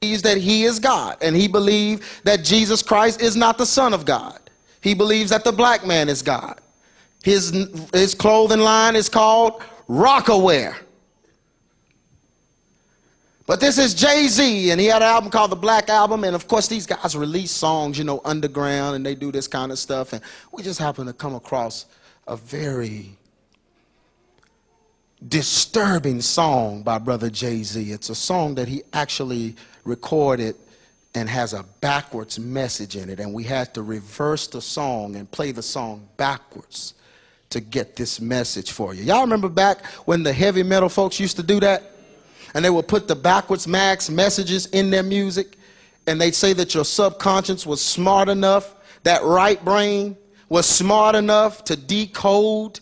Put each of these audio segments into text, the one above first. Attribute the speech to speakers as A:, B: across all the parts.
A: believes that he is God, and he believes that Jesus Christ is not the Son of God. He believes that the black man is God. His clothing line is called Rockaware. But this is Jay-Z, and he had an album called the Black Album, and of course these guys release songs, you know, underground, and they do this kind of stuff, and we just happen to come across a very disturbing song by brother Jay-Z. It's a song that he actually recorded and has a backwards message in it, and we had to reverse the song and play the song backwards to get this message for you. Y'all remember back when the heavy metal folks used to do that? And they would put the backwards messages in their music, and they'd say that your subconscious was smart enough, that right brain was smart enough to decode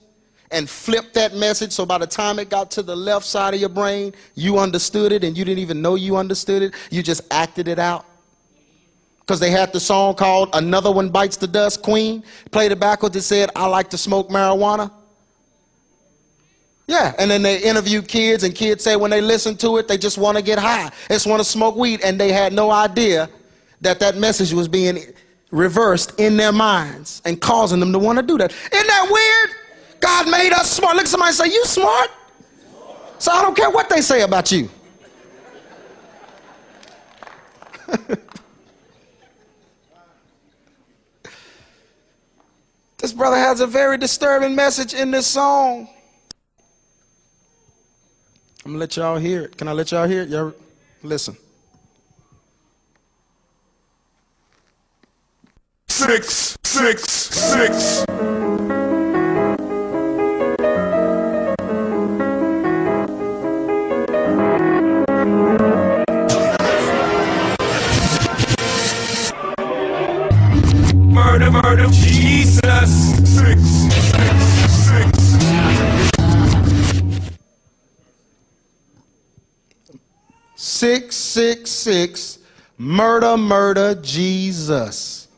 A: and flip that message, so by the time it got to the left side of your brain, you understood it, and you didn't even know you understood it. You just acted it out. Because they had the song called Another One Bites the Dust, Queen. Played it backwards, it said, I like to smoke marijuana. Yeah, and then they interviewed kids, and kids say when they listen to it, they just want to get high. They just want to smoke weed, and they had no idea that that message was being reversed in their minds and causing them to want to do that. Isn't that weird? God made us smart. Look at somebody and say, you smart? So I don't care what they say about you. This brother has a very disturbing message in this song. I'm gonna let y'all hear it. Can I let y'all hear it? Y'all listen.
B: 666. Murder, murder, Jesus. 666.
A: 666, murder, murder, Jesus.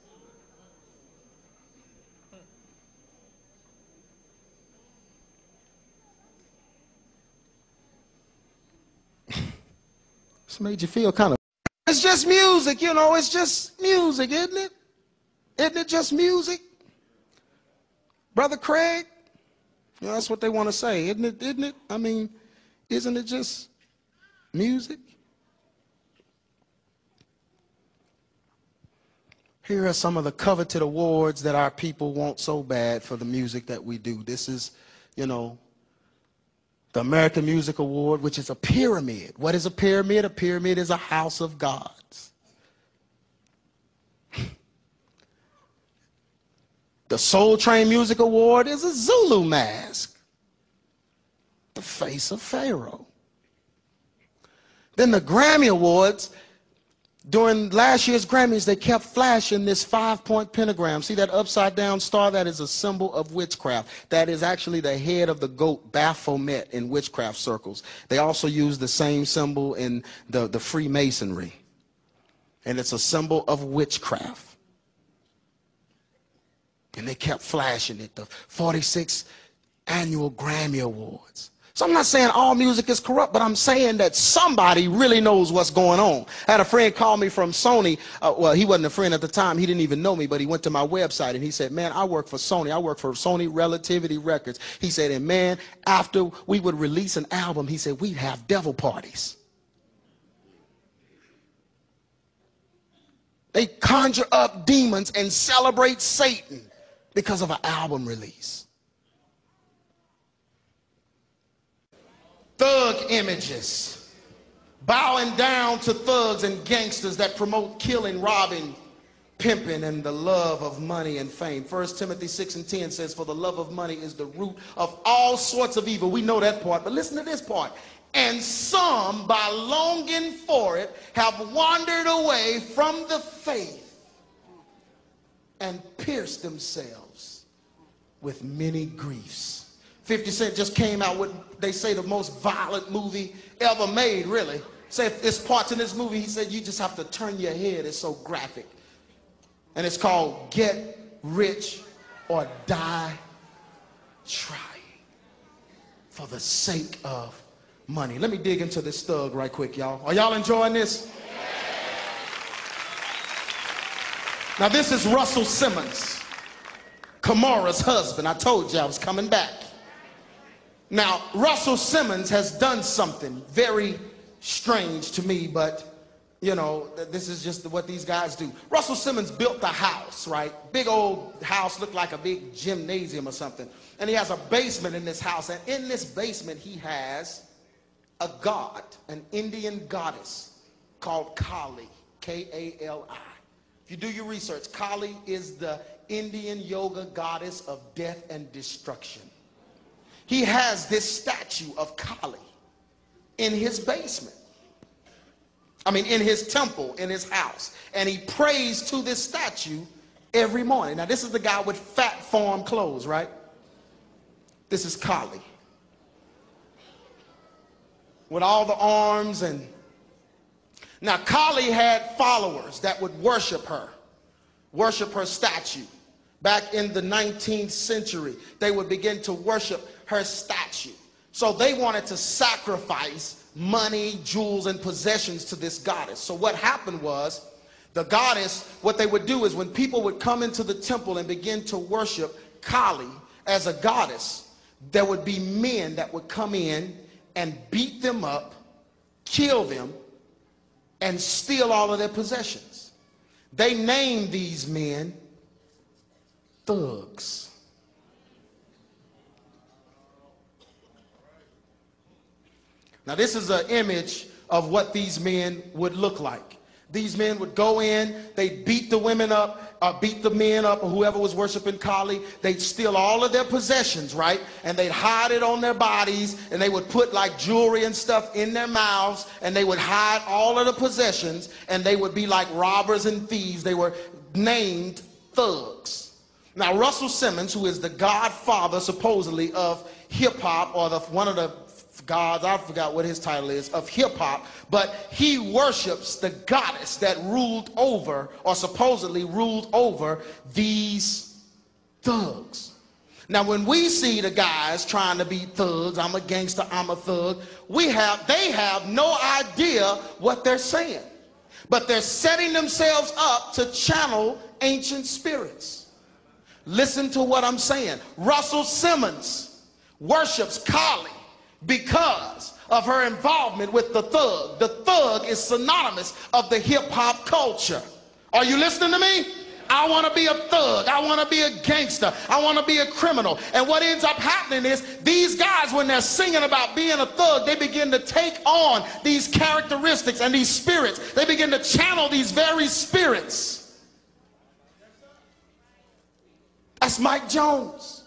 A: This made you feel kind of... It's just music, you know, it's just music, isn't it? Isn't it just music? Brother Craig? You know, that's what they want to say, isn't it? Isn't it? I mean, isn't it just music? Here are some of the coveted awards that our people want so bad for the music that we do. This is, you know, the American Music Award, which is a pyramid. What is a pyramid? A pyramid is a house of gods. The Soul Train Music Award is a Zulu mask, the face of Pharaoh. Then the Grammy Awards, during last year's Grammys, they kept flashing this 5-point pentagram. See that upside down star? That is a symbol of witchcraft. That is actually the head of the goat Baphomet in witchcraft circles. They also use the same symbol in the Freemasonry. And it's a symbol of witchcraft. And they kept flashing it, the 46th annual Grammy Awards. So I'm not saying all music is corrupt, but I'm saying that somebody really knows what's going on. I had a friend call me from Sony. Well, he wasn't a friend at the time. He didn't even know me, but he went to my website and he said, man, I work for Sony. I work for Sony Relativity Records. He said, and man, after we would release an album, he said, we'd have devil parties. They conjure up demons and celebrate Satan because of an album release. Thug images, bowing down to thugs and gangsters that promote killing, robbing, pimping, and the love of money and fame. 1 Timothy 6:10 says, for the love of money is the root of all sorts of evil. We know that part, but listen to this part. And some, by longing for it, have wandered away from the faith and pierced themselves with many griefs. 50 Cent just came out with, they say, the most violent movie ever made, really. Say if there's parts in this movie, he said, you just have to turn your head. It's so graphic. And it's called Get Rich or Die Trying for the sake of money. Let me dig into this thug right quick, y'all. Are y'all enjoying this? Now this is Russell Simmons, Kamara's husband. I told you I was coming back. Now Russell Simmons has done something very strange to me, but you know, this is just what these guys do. Russell Simmons built the house, right? Big old house, looked like a big gymnasium or something. And he has a basement in this house. And in this basement, he has a god, an Indian goddess called Kali, K-A-L-I. If you do your research, Kali is the Indian yoga goddess of death and destruction. He has this statue of Kali in his basement. I mean, in his temple, in his house. And he prays to this statue every morning. Now, this is the guy with fat farm clothes, right? This is Kali. With all the arms and... Now, Kali had followers that would worship her statue. Back in the 19th century, they would begin to worship her statue. So they wanted to sacrifice money, jewels, and possessions to this goddess. So what happened was, the goddess, what they would do is when people would come into the temple and begin to worship Kali as a goddess, there would be men that would come in and beat them up, kill them, and steal all of their possessions. They named these men thugs. Now this is an image of what these men would look like. These men would go in, they'd beat the women up, beat the men up, or whoever was worshiping Kali. They'd steal all of their possessions, right? And they'd hide it on their bodies, and they would put like jewelry and stuff in their mouths, and they would hide all of the possessions, and they would be like robbers and thieves. They were named thugs. Now Russell Simmons, who is the godfather supposedly of hip-hop, or one of the gods, I forgot what his title is, of hip-hop, but he worships the goddess that ruled over, or supposedly ruled over, these thugs. Now when we see the guys trying to be thugs, I'm a gangster, I'm a thug, they have no idea what they're saying, but they're setting themselves up to channel ancient spirits. Listen to what I'm saying. Russell Simmons worships Kali because of her involvement with the thug. The thug is synonymous of the hip-hop culture. Are you listening to me? I want to be a thug. I want to be a gangster. I want to be a criminal. And what ends up happening is these guys, when they're singing about being a thug, they begin to take on these characteristics and these spirits. They begin to channel these very spirits. That's Mike Jones.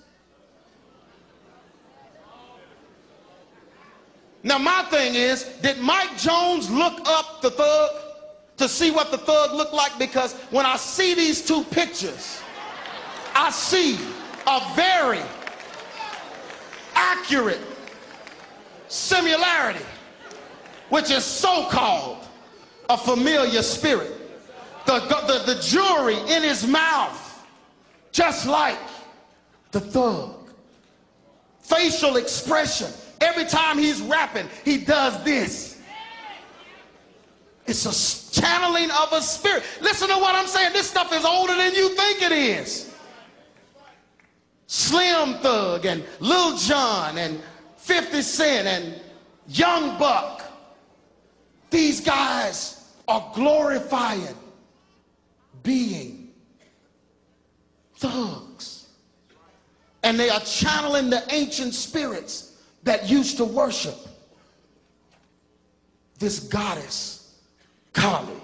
A: Now my thing is, did Mike Jones look up the thug to see what the thug looked like? Because when I see these two pictures, I see a very accurate similarity, which is so-called a familiar spirit. The jewelry in his mouth, just like the thug. Facial expression. Every time he's rapping, he does this. It's a channeling of a spirit. Listen to what I'm saying. This stuff is older than you think it is. Slim Thug and Lil Jon and 50 Cent and Young Buck. These guys are glorifying being thugs. And they are channeling the ancient spirits that used to worship this goddess, Kali.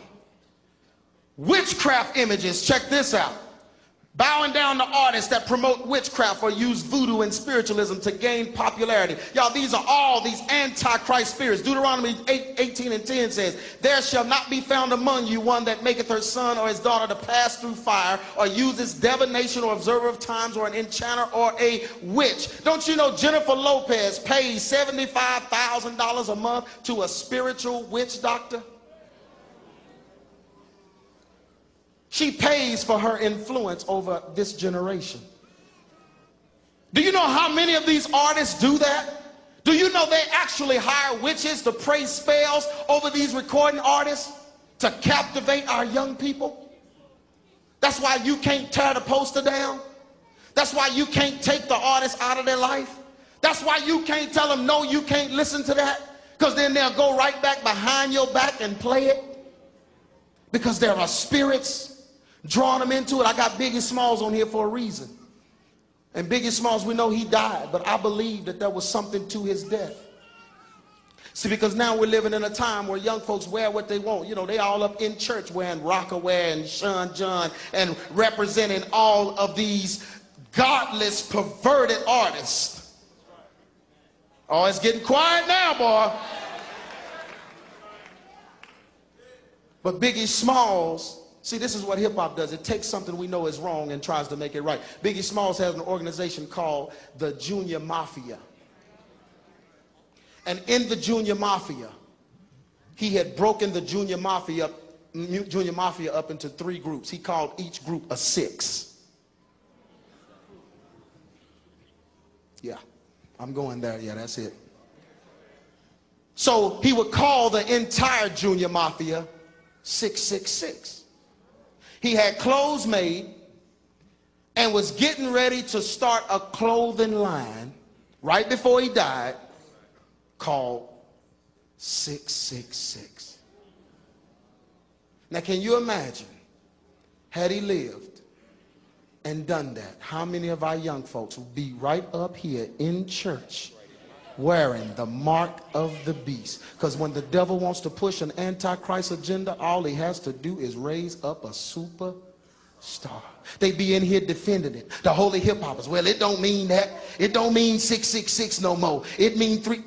A: Witchcraft images, check this out. Bowing down to artists that promote witchcraft or use voodoo and spiritualism to gain popularity. Y'all, these are all these antichrist spirits. Deuteronomy 8:18-10 says, there shall not be found among you one that maketh her son or his daughter to pass through fire, or uses divination or observer of times, or an enchanter or a witch. Don't you know Jennifer Lopez pays $75,000 a month to a spiritual witch doctor? She pays for her influence over this generation. Do you know how many of these artists do that? Do you know they actually hire witches to pray spells over these recording artists to captivate our young people? That's why you can't tear the poster down. That's why you can't take the artist out of their life. That's why you can't tell them, no, you can't listen to that. Because then they'll go right back behind your back and play it. Because there are spirits drawing them into it. I got Biggie Smalls on here for a reason. And Biggie Smalls, we know he died, but I believe that there was something to his death. See, because now we're living in a time where young folks wear what they want. You know, they all up in church wearing Rockaway and Sean John and representing all of these godless, perverted artists. Oh, it's getting quiet now, boy. But Biggie Smalls, see, this is what hip-hop does. It takes something we know is wrong and tries to make it right. Biggie Smalls has an organization called the Junior Mafia. And in the Junior Mafia, he had broken the Junior Mafia up into 3 groups. He called each group a 6. Yeah, I'm going there. Yeah, that's it. So he would call the entire Junior Mafia 666. He had clothes made and was getting ready to start a clothing line right before he died called 666. Now, can you imagine, had he lived and done that, how many of our young folks would be right up here in church wearing the mark of the beast? Because when the devil wants to push an antichrist agenda, all he has to do is raise up a superstar. They be in here defending it. The holy hip hoppers, well, it don't mean that. It don't mean 666 no more. It mean 3.